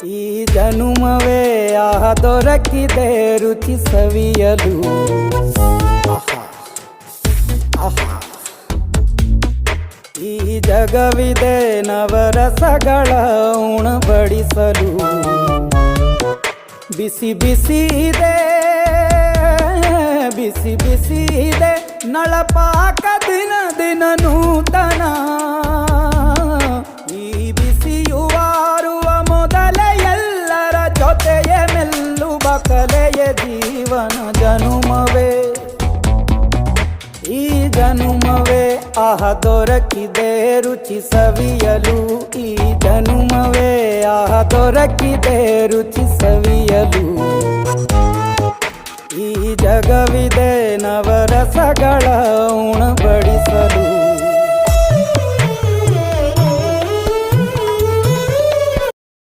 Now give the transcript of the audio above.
ಈ ಜನುಮವೇ ಆಹ ದೊರಕಿದೆ ರುಚಿ ಸವಿಯಲು. ಆಹಾ ಆಹಾ. ಈ ಜಗವಿದೆ ನವರಸಗಳ ಉಣಬಡಿಸಲು. ಬಿಸಿ ಬಿಸಿ ಇದೆ ಬಿಸಿ ಬಿಸಿ ಇದೆ ನಳಪಾಕ ದಿನ ದಿನ ನೂತನ. ಈ ಬಿಸಿಯುವಾರುವ ಮೊದಲೇ ಎಲ್ಲರ ಜೊತೆಯೇ ಮೆಲ್ಲುವ ಕಲೆಯ ಜೀವನ ಜನುಮವೇ. ಈ ಜನುಮವೇ ಆಹ ದೊರಕಿದೆ ರುಚಿ ಸವಿಯಲು. ಈ ಜನುಮವೇ ಆಹ ದೊರಕಿದೆ ರುಚಿ ಸವಿಯಲು. ಈ ಜಗವಿದೆ ನವರಸಗಳ ಉಣಬಡಿಸಲು.